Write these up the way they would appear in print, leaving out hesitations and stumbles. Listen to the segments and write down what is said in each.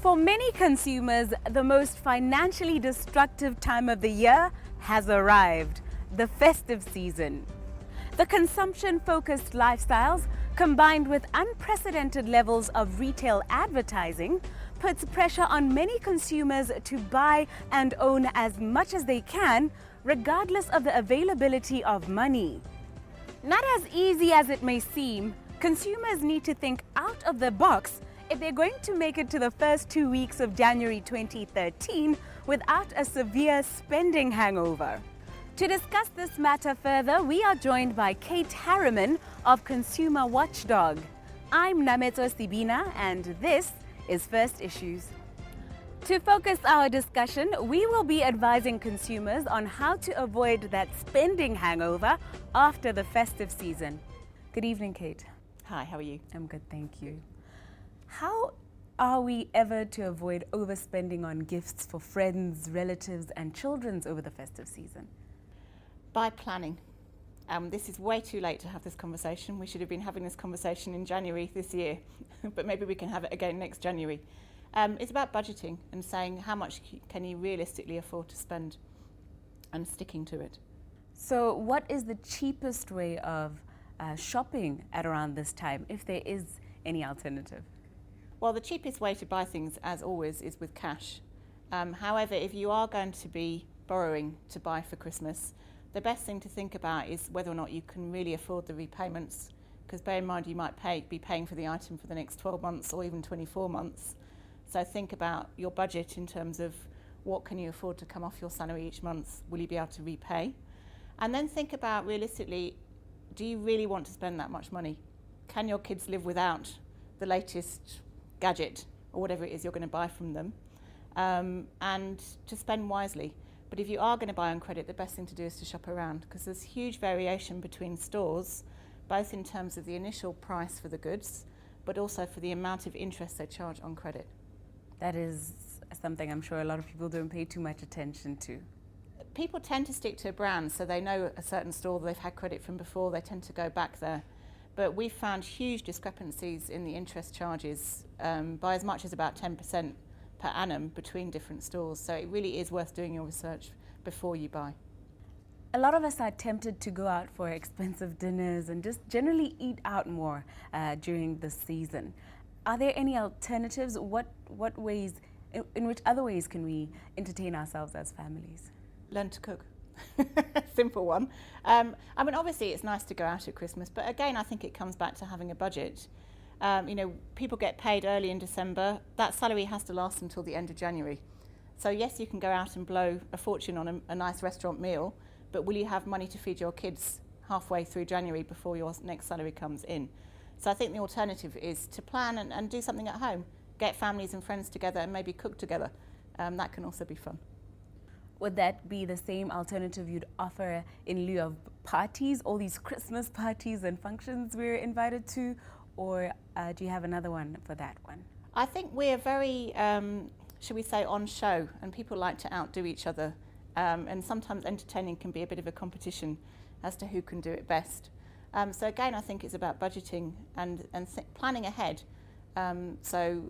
For many consumers, the most financially destructive time of the year has arrived, the festive season. The consumption-focused lifestyles, combined with unprecedented levels of retail advertising, puts pressure on many consumers to buy and own as much as they can, regardless of the availability of money. Not as easy as it may seem, consumers need to think out of the box if they're going to make it to the first 2 weeks of January 2013 without a severe spending hangover. To discuss this matter further, we are joined by Kate Harriman of Consumer Watchdog. I'm Nameto Sibina, and this is First Issues. To focus our discussion, we will be advising consumers on how to avoid that spending hangover after the festive season. Good evening, Kate. Hi, how are you? I'm good, thank you. How are we ever to avoid overspending on gifts for friends, relatives, and children over the festive season? By planning. This is way too late to have this conversation. We should have been having this conversation in January this year, but maybe we can have it again next January. It's about budgeting and saying how much can you realistically afford to spend and sticking to it. So what is the cheapest way of shopping at around this time, if there is any alternative? Well, the cheapest way to buy things, as always, is with cash. However, if you are going to be borrowing to buy for Christmas, the best thing to think about is whether or not you can really afford the repayments, because bear in mind you might be paying for the item for the next 12 months or even 24 months. So think about your budget in terms of what can you afford to come off your salary each month, will you be able to repay? And then think about realistically, do you really want to spend that much money? Can your kids live without the latest gadget or whatever it is you're going to buy from them? And to spend wisely. But if you are going to buy on credit, the best thing to do is to shop around, because there's huge variation between stores, both in terms of the initial price for the goods, but also for the amount of interest they charge on credit. That is something I'm sure a lot of people don't pay too much attention to. People tend to stick to a brand, so they know a certain store they've had credit from before, they tend to go back there. But we've found huge discrepancies in the interest charges by as much as about 10% per annum between different stores. So it really is worth doing your research before you buy. A lot of us are tempted to go out for expensive dinners and just generally eat out more during the season. Are there any alternatives? What ways, in which other ways can we entertain ourselves as families? Learn to cook. Simple one. I mean, obviously it's nice to go out at Christmas, but again, I think it comes back to having a budget. People get paid early in December. That salary has to last until the end of January. So yes, you can go out and blow a fortune on a nice restaurant meal, but will you have money to feed your kids halfway through January before your next salary comes in? So I think the alternative is to plan and do something at home. Get families and friends together and maybe cook together. That can also be fun. Would that be the same alternative you'd offer in lieu of parties, all these Christmas parties and functions we're invited to, or do you have another one for that one? I think we're very, shall we say, on show, and people like to outdo each other, and sometimes entertaining can be a bit of a competition as to who can do it best. So again, I think it's about budgeting and planning ahead. So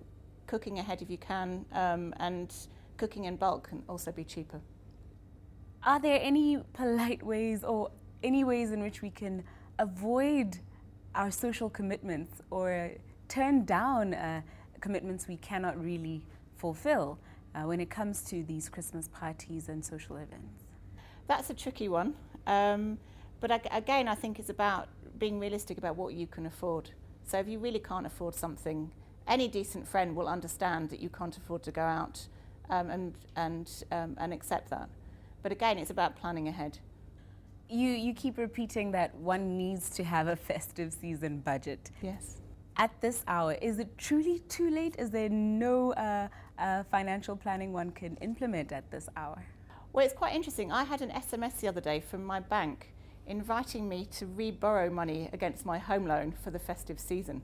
cooking ahead if you can, and cooking in bulk can also be cheaper. Are there any polite ways or any ways in which we can avoid our social commitments or turn down commitments we cannot really fulfill when it comes to these Christmas parties and social events? That's a tricky one. But again, I think it's about being realistic about what you can afford. So if you really can't afford something, any decent friend will understand that you can't afford to go out and accept that. But again, it's about planning ahead. You keep repeating that one needs to have a festive season budget. Yes. At this hour, is it truly too late? Is there no financial planning one can implement at this hour? Well, it's quite interesting. I had an SMS the other day from my bank inviting me to re-borrow money against my home loan for the festive season.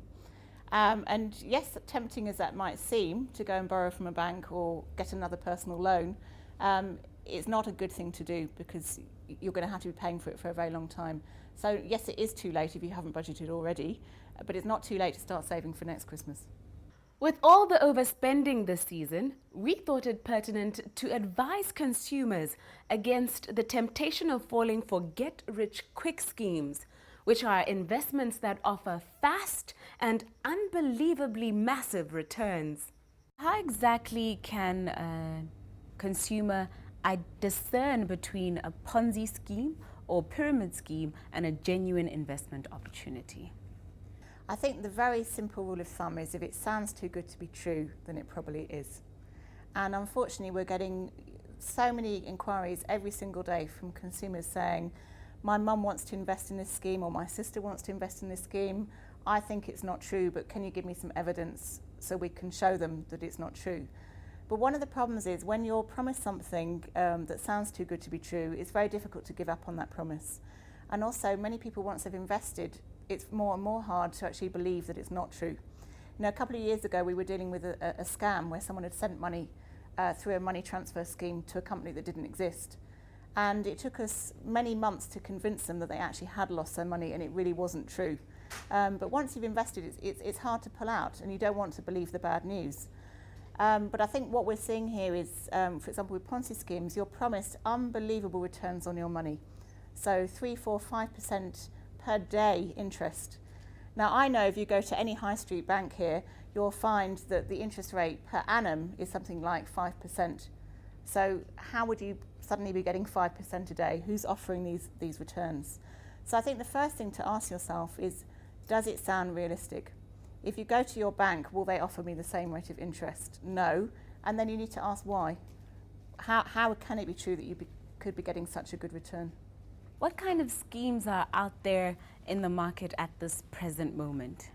And yes, tempting as that might seem to go and borrow from a bank or get another personal loan, it's not a good thing to do because you're going to have to be paying for it for a very long time. So yes, it is too late if you haven't budgeted already, but it's not too late to start saving for next Christmas. With all the overspending this season, we thought it pertinent to advise consumers against the temptation of falling for get-rich-quick schemes, which are investments that offer fast and unbelievably massive returns. How exactly can a consumer discern between a Ponzi scheme or pyramid scheme and a genuine investment opportunity? I think the very simple rule of thumb is if it sounds too good to be true, then it probably is. And unfortunately, we're getting so many inquiries every single day from consumers saying, my mum wants to invest in this scheme or my sister wants to invest in this scheme. I think it's not true, but can you give me some evidence so we can show them that it's not true? But one of the problems is when you're promised something that sounds too good to be true, it's very difficult to give up on that promise. And also, many people, once they've invested, it's more and more hard to actually believe that it's not true. You know, a couple of years ago, we were dealing with a scam where someone had sent money through a money transfer scheme to a company that didn't exist. And it took us many months to convince them that they actually had lost their money and it really wasn't true. But once you've invested, it's hard to pull out and you don't want to believe the bad news. But I think what we're seeing here is, for example, with Ponzi schemes, you're promised unbelievable returns on your money. So 3, 4, 5% per day interest. Now I know if you go to any high street bank here, you'll find that the interest rate per annum is something like 5%. So how would you suddenly be getting 5% a day? Who's offering these returns? So I think the first thing to ask yourself is, does it sound realistic? If you go to your bank, will they offer me the same rate of interest? No. And then you need to ask why. How can it be true that you could be getting such a good return? What kind of schemes are out there in the market at this present moment?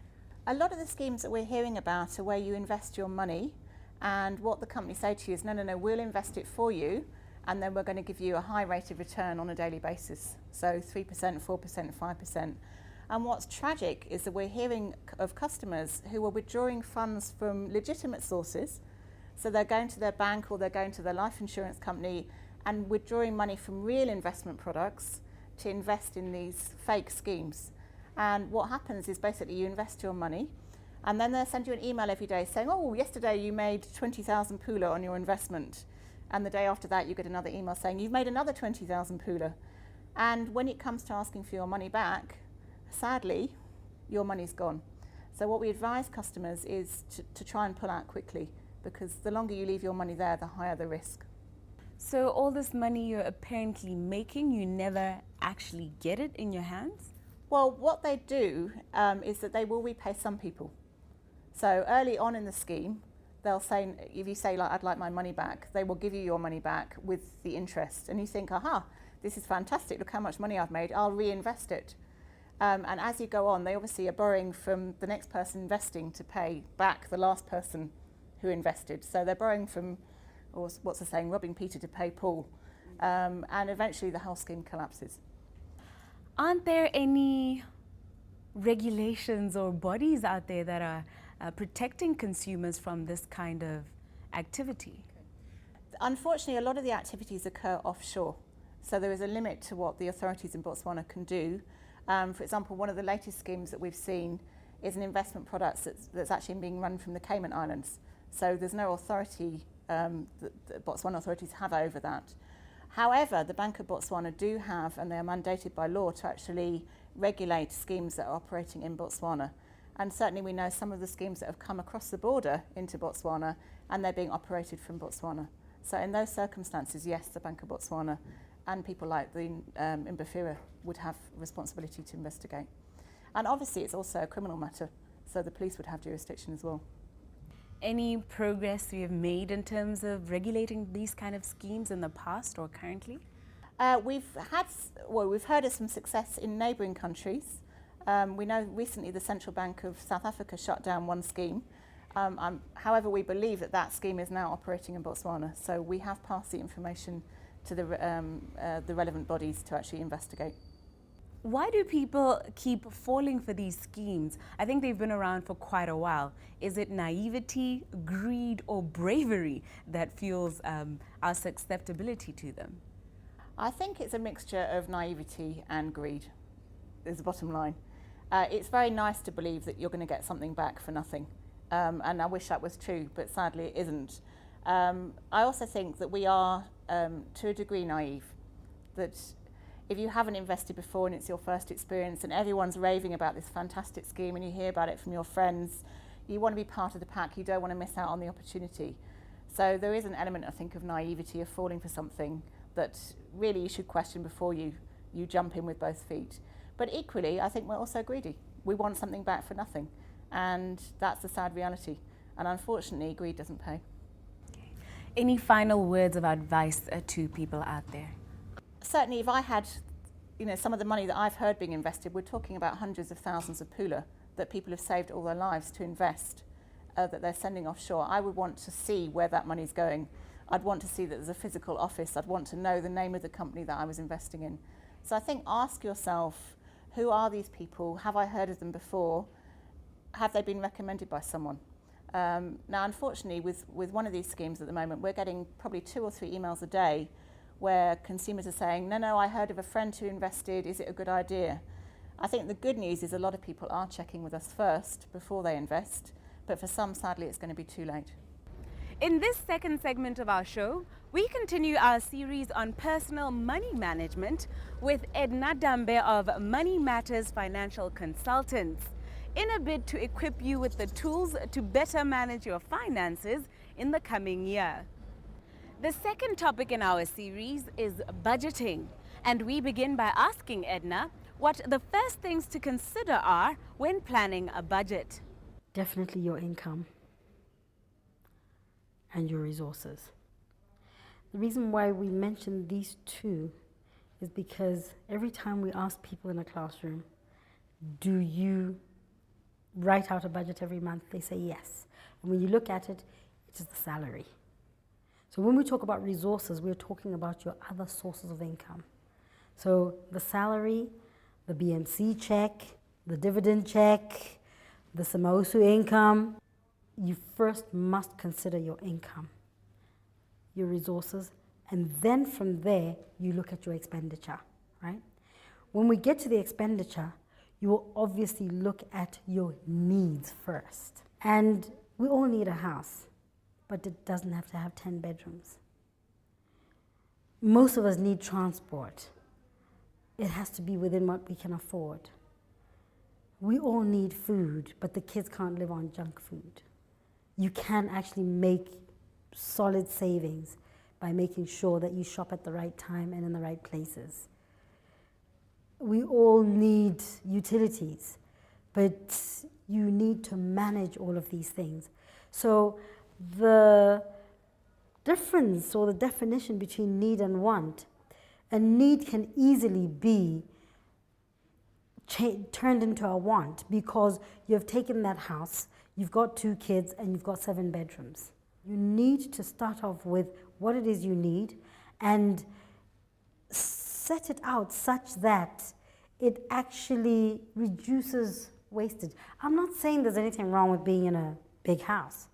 A lot of the schemes that we're hearing about are where you invest your money and what the company say to you is, no, we'll invest it for you and then we're going to give you a high rate of return on a daily basis. So 3%, 4%, 5%. And what's tragic is that we're hearing of customers who are withdrawing funds from legitimate sources. So they're going to their bank or they're going to their life insurance company and withdrawing money from real investment products to invest in these fake schemes. And what happens is basically you invest your money and then they'll send you an email every day saying, oh, yesterday you made 20,000 pula on your investment. And the day after that you get another email saying you've made another 20,000 pula. And when it comes to asking for your money back, sadly, your money's gone. So what we advise customers is to try and pull out quickly, because the longer you leave your money there, the higher the risk. So all this money you're apparently making, you never actually get it in your hands? Well, what they do is that they will repay some people. So early on in the scheme, they'll say, if you say, like, I'd like my money back, they will give you your money back with the interest. And you think, aha, this is fantastic, look how much money I've made, I'll reinvest it. And as you go on, they obviously are borrowing from the next person investing to pay back the last person who invested. So they're borrowing from, or what's the saying, robbing Peter to pay Paul. And eventually the whole scheme collapses. Aren't there any regulations or bodies out there that are protecting consumers from this kind of activity? Unfortunately, a lot of the activities occur offshore. So there is a limit to what the authorities in Botswana can do. For example, one of the latest schemes that we've seen is an investment product that's actually being run from the Cayman Islands. So there's no authority that the Botswana authorities have over that. However, the Bank of Botswana do have, and they are mandated by law to actually regulate schemes that are operating in Botswana. And certainly we know some of the schemes that have come across the border into Botswana and they're being operated from Botswana. So in those circumstances, yes, the Bank of Botswana and people like the Imbafira would have responsibility to investigate. And obviously it's also a criminal matter, so the police would have jurisdiction as well. Any progress we have made in terms of regulating these kind of schemes in the past or currently? We've heard of some success in neighbouring countries. We know recently the Central Bank of South Africa shut down one scheme. However, we believe that that scheme is now operating in Botswana, so we have passed the information to the relevant bodies to actually investigate. Why do people keep falling for these schemes? I think they've been around for quite a while. Is it naivety, greed, or bravery that fuels our susceptibility to them? I think it's a mixture of naivety and greed, is the bottom line. It's very nice to believe that you're going to get something back for nothing. And I wish that was true, but sadly it isn't. I also think that we are, to a degree, naive. That if you haven't invested before and it's your first experience and everyone's raving about this fantastic scheme and you hear about it from your friends, you want to be part of the pack, you don't want to miss out on the opportunity. So there is an element, I think, of naivety, of falling for something that really you should question before you jump in with both feet. But equally, I think we're also greedy. We want something back for nothing. And that's the sad reality. And unfortunately, greed doesn't pay. Any final words of advice to people out there? Certainly, if I had, some of the money that I've heard being invested, we're talking about hundreds of thousands of pula that people have saved all their lives to invest, that they're sending offshore. I would want to see where that money's going. I'd want to see that there's a physical office. I'd want to know the name of the company that I was investing in. So I think ask yourself, who are these people? Have I heard of them before? Have they been recommended by someone? Now, unfortunately, with one of these schemes at the moment, we're getting probably 2 or 3 emails a day where consumers are saying, no, I heard of a friend who invested, is it a good idea? I think the good news is a lot of people are checking with us first before they invest, but for some, sadly, it's going to be too late. In this second segment of our show, we continue our series on personal money management with Edna Dambe of Money Matters Financial Consultants, in a bid to equip you with the tools to better manage your finances in the coming year. The second topic in our series is budgeting, and we begin by asking Edna what the first things to consider are when planning a budget. Definitely your income and your resources. The reason why we mention these two is because every time we ask people in a classroom, do you write out a budget every month? They say yes. And when you look at it, it is the salary. So when we talk about resources, we're talking about your other sources of income. So the salary, the BMC check, the dividend check, the Samosu income. You first must consider your income, your resources, and then from there, you look at your expenditure, right? When we get to the expenditure, you will obviously look at your needs first. And we all need a house, but it doesn't have to have 10 bedrooms. Most of us need transport. It has to be within what we can afford. We all need food, but the kids can't live on junk food. You can actually make solid savings by making sure that you shop at the right time and in the right places. We all need utilities, but you need to manage all of these things. So the difference or the definition between need and want, a need can easily be turned into a want because you've taken that house, you've got 2 kids, and you've got 7 bedrooms. You need to start off with what it is you need and set it out such that it actually reduces wastage. I'm not saying there's anything wrong with being in a big house.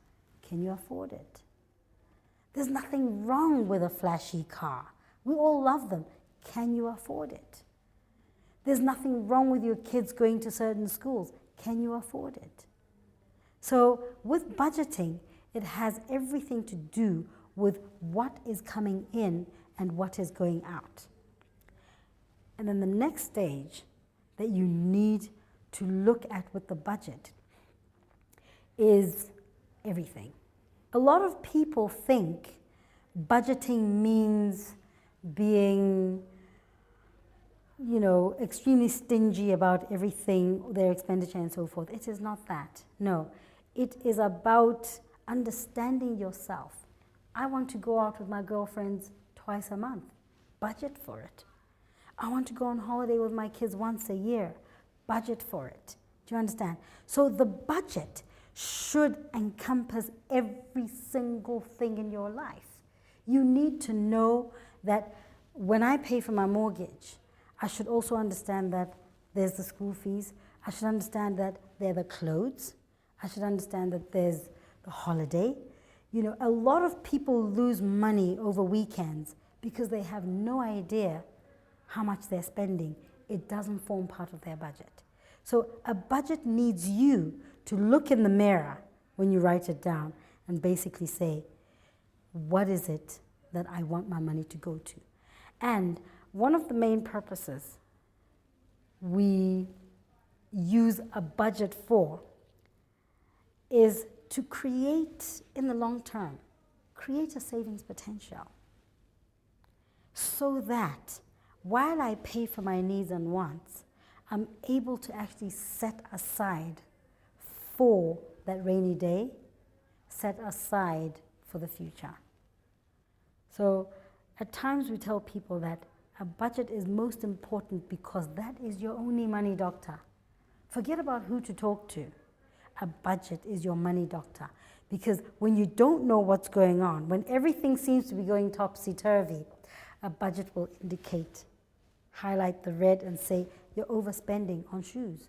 Can you afford it? There's nothing wrong with a flashy car. We all love them. Can you afford it? There's nothing wrong with your kids going to certain schools. Can you afford it? So with budgeting, it has everything to do with what is coming in and what is going out. And then the next stage that you need to look at with the budget is everything. A lot of people think budgeting means being, extremely stingy about everything, their expenditure and so forth. It is not that. No, it is about understanding yourself. I want to go out with my girlfriends twice a month. Budget for it. I want to go on holiday with my kids once a year. Budget for it. Do you understand? So the budget should encompass every single thing in your life. You need to know that when I pay for my mortgage, I should also understand that there's the school fees. I should understand that there are the clothes. I should understand that there's the holiday. A lot of people lose money over weekends because they have no idea how much they're spending. It doesn't form part of their budget. So a budget needs you to look in the mirror when you write it down and basically say, what is it that I want my money to go to? And one of the main purposes we use a budget for is to create, in the long term, create a savings potential so that while I pay for my needs and wants, I'm able to actually set aside for that rainy day, set aside for the future. So at times we tell people that a budget is most important because that is your only money doctor. Forget about who to talk to. A budget is your money doctor. Because when you don't know what's going on, when everything seems to be going topsy-turvy, a budget will indicate, highlight the red and say, you're overspending on shoes.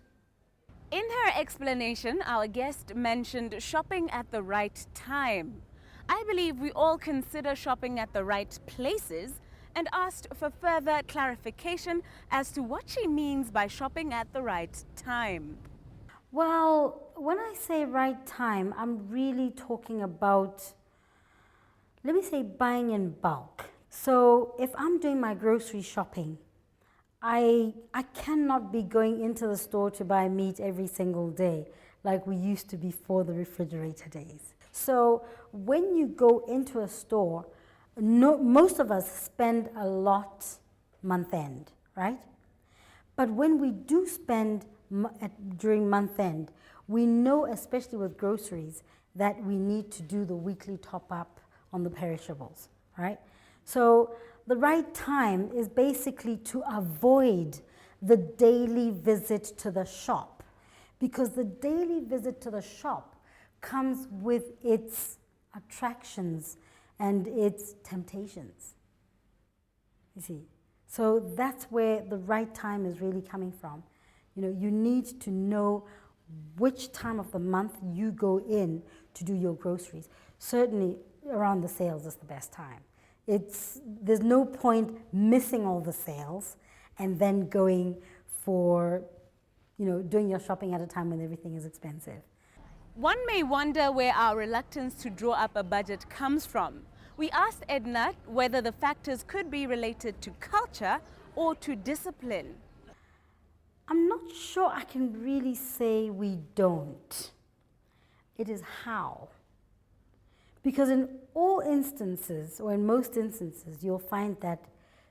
In her explanation, our guest mentioned shopping at the right time. I believe we all consider shopping at the right places and asked for further clarification as to what she means by shopping at the right time. Well, when I say right time, I'm really talking about, let me say, buying in bulk. So if I'm doing my grocery shopping, I cannot be going into the store to buy meat every single day like we used to before the refrigerator days. So when you go into a store, most of us spend a lot month end, right? But when we do spend during month end, we know, especially with groceries, that we need to do the weekly top up on the perishables, right? So the right time is basically to avoid the daily visit to the shop, because the daily visit to the shop comes with its attractions and its temptations, you see. So that's where the right time is really coming from. You know, you need to know which time of the month you go in to do your groceries. Certainly around the sales is the best time. There's no point missing all the sales and then going for, you know, doing your shopping at a time when everything is expensive. One may wonder where our reluctance to draw up a budget comes from. We asked Edna whether the factors could be related to culture or to discipline. I'm not sure I can really say we don't. It is how. Because in all instances, or in most instances, you'll find that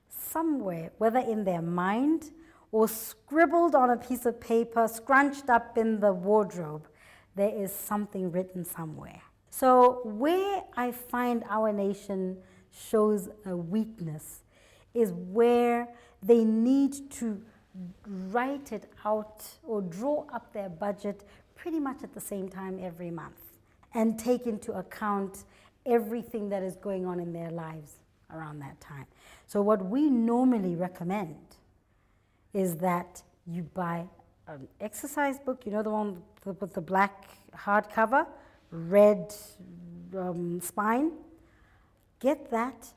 somewhere, whether in their mind or scribbled on a piece of paper, scrunched up in the wardrobe, there is something written somewhere. So where I find our nation shows a weakness is where they need to write it out or draw up their budget pretty much at the same time every month and take into account everything that is going on in their lives around that time. So what we normally recommend is that you buy an exercise book, you know, the one with the black hardcover, red spine. Get that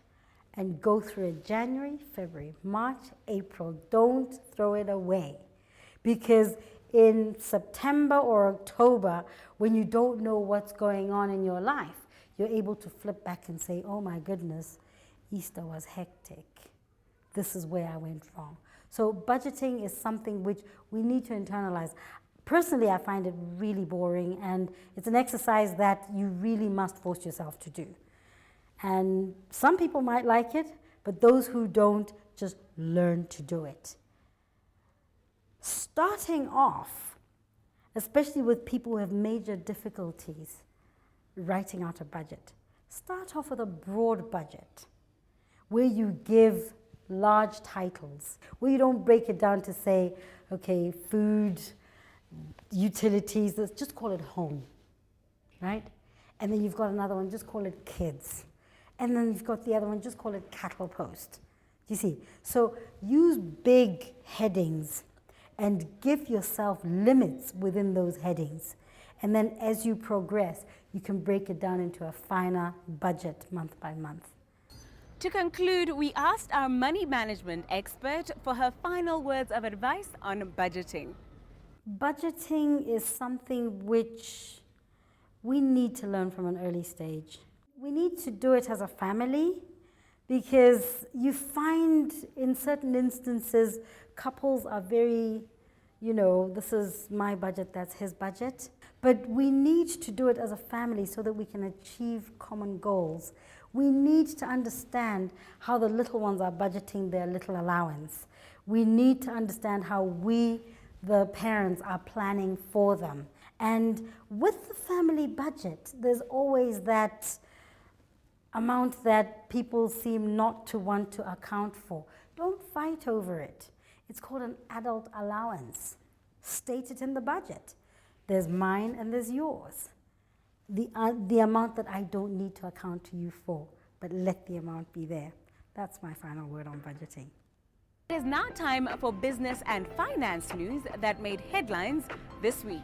and go through it January, February, March, April. Don't throw it away, because in September or October, when you don't know what's going on in your life, you're able to flip back and say, oh my goodness, Easter was hectic. This is where I went wrong. So budgeting is something which we need to internalize. Personally, I find it really boring, and it's an exercise that you really must force yourself to do. And some people might like it, but those who don't, just learn to do it. Starting off, especially with people who have major difficulties writing out a budget, start off with a broad budget where you give large titles, where you don't break it down to say, okay, food, utilities, let's just call it home, right? And then you've got another one, just call it kids. And then you've got the other one, just call it cattle post. You see? So use big headings and give yourself limits within those headings. And then as you progress, you can break it down into a finer budget month by month. To conclude, we asked our money management expert for her final words of advice on budgeting. Budgeting is something which we need to learn from an early stage. We need to do it as a family, because you find in certain instances couples are very, this is my budget, that's his budget. But we need to do it as a family so that we can achieve common goals. We need to understand how the little ones are budgeting their little allowance. We need to understand how we, the parents, are planning for them. And with the family budget, there's always that amount that people seem not to want to account for. Don't fight over it. It's called an adult allowance. State it in the budget. There's mine and there's yours. The amount that I don't need to account to you for, but let the amount be there. That's my final word on budgeting. It is now time for business and finance news that made headlines this week.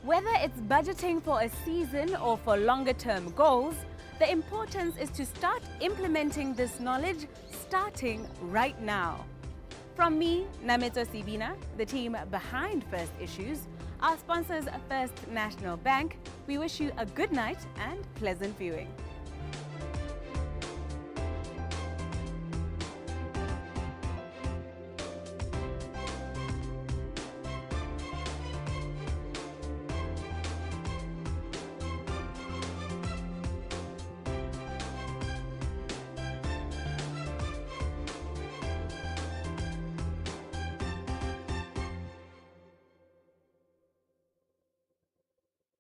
Whether it's budgeting for a season or for longer-term goals, the importance is to start implementing this knowledge starting right now. From me, Nameto Sibina, the team behind First Issues, our sponsors First National Bank, we wish you a good night and pleasant viewing.